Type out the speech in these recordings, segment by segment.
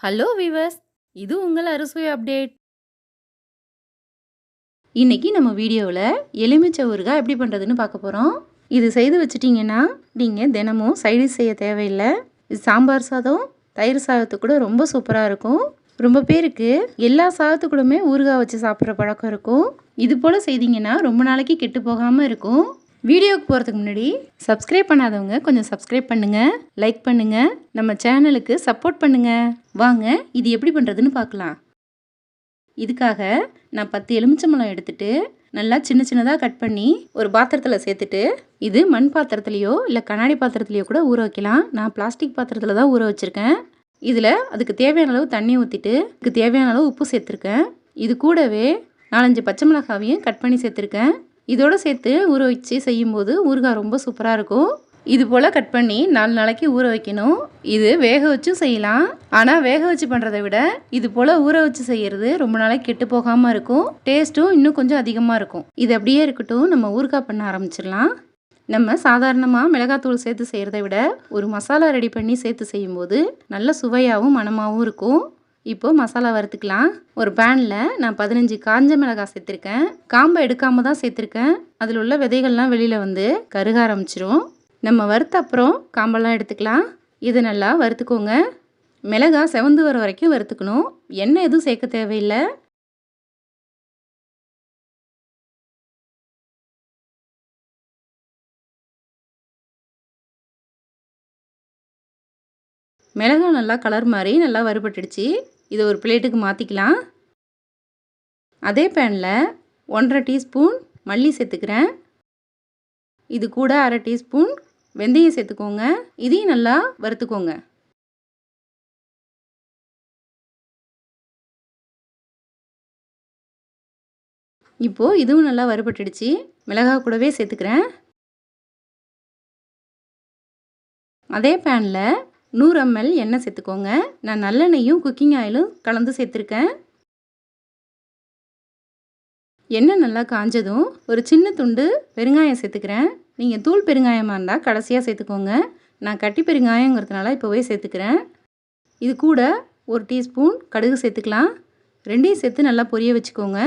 Hello viewers, இது உங்கள் அறுசுவை அப்டேட். இன்னைக்கு நம்ம வீடியோவில் எலுமிச்சை ஊறுகாய் எப்படி பண்ணுறதுன்னு பார்க்க போகிறோம். இது செய்து வச்சிட்டிங்கன்னா நீங்கள் தினமும் சைடிஷ் செய்ய தேவையில்லை. இது சாம்பார் சாதம், தயிர் சாதத்துக்கு கூட ரொம்ப சூப்பராக இருக்கும். ரொம்ப பேருக்கு எல்லா சாதத்துக்கூடமே ஊறுகாய் வச்சு சாப்பிட்ற பழக்கம் இருக்கும். இது போல் செய்தீங்கன்னா ரொம்ப நாளைக்கு கெட்டு போகாமல் இருக்கும். வீடியோக்கு போகிறதுக்கு முன்னாடி சப்ஸ்கிரைப் பண்ணாதவங்க கொஞ்சம் சப்ஸ்கிரைப் பண்ணுங்கள், லைக் பண்ணுங்கள், நம்ம சேனலுக்கு சப்போர்ட் பண்ணுங்கள். வாங்க இது எப்படி பண்ணுறதுன்னு பார்க்கலாம். இதுக்காக நான் 10 எலுமிச்சம்பழம் எடுத்துகிட்டு நல்லா சின்ன சின்னதாக கட் பண்ணி ஒரு பாத்திரத்தில் சேர்த்துட்டு, இது மண் பாத்திரத்துலையோ இல்லை கண்ணாடி பாத்திரத்துலையோ கூட ஊற வைக்கலாம். நான் பிளாஸ்டிக் பாத்திரத்தில் தான் ஊற வச்சுருக்கேன். இதில் அதுக்கு தேவையான அளவு தண்ணி ஊற்றிட்டு அதுக்கு தேவையான அளவு உப்பு சேர்த்துருக்கேன். இது கூடவே 4-5 பச்சை மிளகாவையும் கட் பண்ணி சேர்த்துருக்கேன். இதோடு சேர்த்து ஊற வச்சு செய்யும்போது ஊறுகாய் ரொம்ப சூப்பராக இருக்கும். இது போல் கட் பண்ணி 4 நாளைக்கு ஊற வைக்கணும். இது வேக வச்சும் செய்யலாம். ஆனால் வேக வச்சு பண்ணுறதை விட இது போல் ஊற வச்சு செய்கிறது ரொம்ப நாளைக்கு கெட்டு போகாமல் இருக்கும். டேஸ்ட்டும் இன்னும் கொஞ்சம் அதிகமாக இருக்கும். இது அப்படியே இருக்கட்டும், நம்ம ஊறுகாய் பண்ண ஆரம்பிச்சிடலாம். நம்ம சாதாரணமாக மிளகாத்தூள் சேர்த்து செய்கிறத விட ஒரு மசாலா ரெடி பண்ணி சேர்த்து செய்யும்போது நல்ல சுவையாகவும் மணமாகவும் இருக்கும். இப்போது மசாலா வறுத்துக்கலாம். ஒரு பேனில் நான் 15 காஞ்ச மிளகாய் சேர்த்துருக்கேன். காம்பை எடுக்காமல் தான் சேர்த்துருக்கேன். அதில் உள்ள விதைகள்லாம் வெளியில் வந்து கருக ஆரம்பிச்சிரும். நம்ம வறுத்த அப்புறம் காம்பெல்லாம் எடுத்துக்கலாம். இதை நல்லா வறுத்துக்கோங்க. மிளகாய் செவந்து வர வரைக்கும் வறுத்துக்கணும். எண்ணெய் எதுவும் சேர்க்க தேவையில்லை. மிளகாய் நல்லா கலர் மாதிரி நல்லா வறுபட்டுடுச்சு. இதை ஒரு பிளேட்டுக்கு மாற்றிக்கலாம். அதே பேனில் 1.5 டீஸ்பூன் மல்லி சேர்த்துக்கிறேன். இது கூட 1/2 டீஸ்பூன் வெந்தயம் சேர்த்துக்கோங்க. இதையும் நல்லா வறுத்துக்கோங்க. இப்போது இதுவும் நல்லா வறுபட்டுடுச்சு. மிளகாய் கூடவே சேர்த்துக்கிறேன். அதே பேனில் 100 ml எண்ணெய் சேர்த்துக்கோங்க. நான் நல்லெண்ணெயும் குக்கிங் ஆயிலும் கலந்து சேர்த்துருக்கேன். எண்ணெய் நல்லா காஞ்சதும் ஒரு சின்ன துண்டு பெருங்காயம் சேர்த்துக்கிறேன். நீங்கள் தூள் பெருங்காயமாக இருந்தால் கடைசியாக சேர்த்துக்கோங்க. நான் கட்டி பெருங்காயங்கிறதுனால இப்போவே சேர்த்துக்கிறேன். இது கூட 1 டீஸ்பூன் கடுகு சேர்த்துக்கலாம். ரெண்டையும் சேர்த்து நல்லா பொரிய வச்சுக்கோங்க.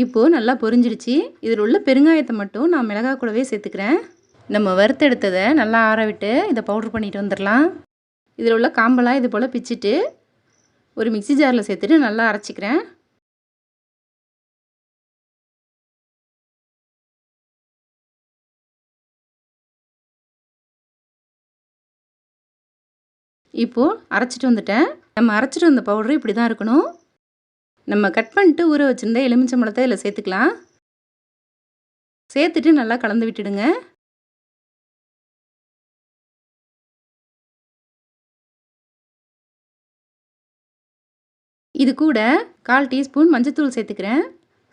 இப்போது நல்லா பொரிஞ்சிடுச்சு. இதில் உள்ள பெருங்காயத்தை மட்டும் நான் மிளகாய் கூடவே சேர்த்துக்கிறேன். நம்ம வறுத்தெடுத்ததை நல்லா ஆற விட்டு இதை பவுட்ரு பண்ணிட்டு வந்துடலாம். இதில் உள்ள காம்பெல்லாம் இது போல் பிச்சுட்டு ஒரு மிக்ஸி ஜாரில் சேர்த்துட்டு நல்லா அரைச்சிக்கிறேன். இப்போது அரைச்சிட்டு வந்துட்டேன். நம்ம அரைச்சிட்டு வந்த பவுட்ரு இப்படி தான் இருக்கணும். நம்ம கட் பண்ணிட்டு ஊற வச்சுருந்த எலுமிச்சம்பழத்தை இதில் சேர்த்துக்கலாம். சேர்த்துட்டு நல்லா கலந்து விட்டுடுங்க. இது கூட 1/4 டீஸ்பூன் மஞ்சத்தூள் சேர்த்துக்கிறேன்.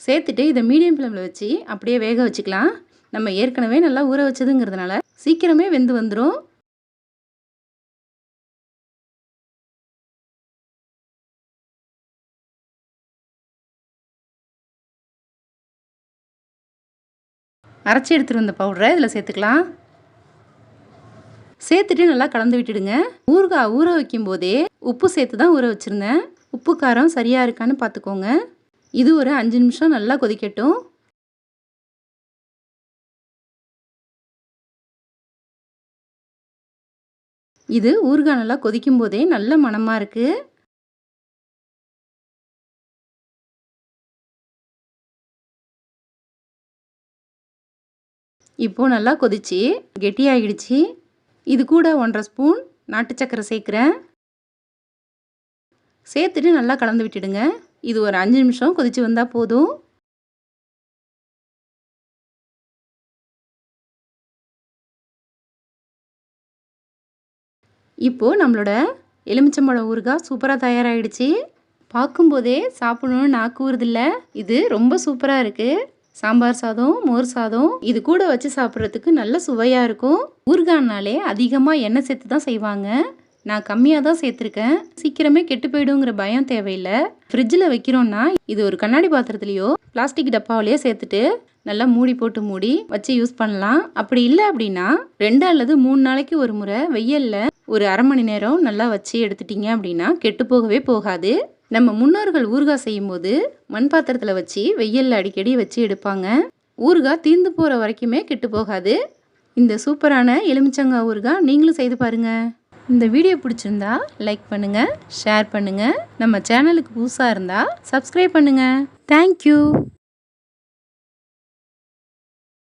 சேர்த்துட்டு இதை மீடியம் ஃப்ளேமில் வச்சு அப்படியே வேக வச்சுக்கலாம். நம்ம ஏற்கனவே நல்லா ஊற வச்சதுங்கிறதுனால சீக்கிரமே வெந்து வந்துடும். அரைச்சி எடுத்துகிட்டு வந்த பவுடரை இதில் சேர்த்துக்கலாம். சேர்த்துட்டு நல்லா கலந்து விட்டுடுங்க. ஊறுகாய் ஊற வைக்கும் போதே உப்பு சேர்த்து தான் ஊற வச்சுருந்தேன். உப்பு காரம் சரியாக இருக்கான்னு பார்த்துக்கோங்க. இது ஒரு 5 நிமிஷம் நல்லா கொதிக்கட்டும். இது ஊறுகாய் நல்லா கொதிக்கும் போதே நல்ல மணமாக இருக்குது. இப்போது நல்லா கொதிச்சு கெட்டியாகிடுச்சு. இது கூட 1.5 ஸ்பூன் நாட்டு சக்கரை சேர்க்குறேன். சேர்த்துட்டு நல்லா கலந்து விட்டுடுங்க. இது ஒரு 5 நிமிஷம் கொதிச்சு வந்தால் போதும். இப்போது நம்மளோட எலுமிச்சம்பழம் ஊறுகாய் சூப்பராக தயாராகிடுச்சு. பார்க்கும்போதே சாப்பிடணுன்னு நாக்கு ஊறுதில்ல. இது ரொம்ப சூப்பராக இருக்குது. சாம்பார் சாதம், மோர் சாதம் இது கூட வச்சு சாப்பிட்றதுக்கு நல்ல சுவையாக இருக்கும். ஊறுகாய்னாலே அதிகமாக எண்ணெய் சேர்த்து தான் செய்வாங்க. நான் கம்மியாக தான் சேர்த்துருக்கேன். சீக்கிரமே கெட்டு போயிடுங்கிற பயம் தேவையில்லை. ஃப்ரிட்ஜில் வைக்கிறோன்னா இது ஒரு கண்ணாடி பாத்திரத்துலையோ பிளாஸ்டிக் டப்பாவிலையோ சேர்த்துட்டு நல்லா மூடி போட்டு மூடி வச்சு யூஸ் பண்ணலாம். அப்படி இல்லை அப்படின்னா 2 அல்லது 3 நாளைக்கு ஒரு முறை வெயில்ல ஒரு அரை மணி நேரம் நல்லா வச்சு எடுத்துட்டீங்க அப்படின்னா கெட்டு போகவே போகாது. நம்ம முன்னோர்கள் ஊறுகாய் செய்யும்போது மண் பாத்திரத்தில் வச்சு வெயில்ல அடிக்கடி வச்சு எடுப்பாங்க. ஊறுகாய் தீர்ந்து போகிற வரைக்குமே கெட்டு போகாது. இந்த சூப்பரான எலுமிச்சங்காய் ஊறுகாய் நீங்களும் செய்து பாருங்க. இந்த வீடியோ பிடிச்சிருந்தா லைக் பண்ணுங்க, ஷேர் பண்ணுங்க. நம்ம சேனலுக்கு புதுசாக இருந்தால் சப்ஸ்கிரைப் பண்ணுங்க. தேங்க்யூ.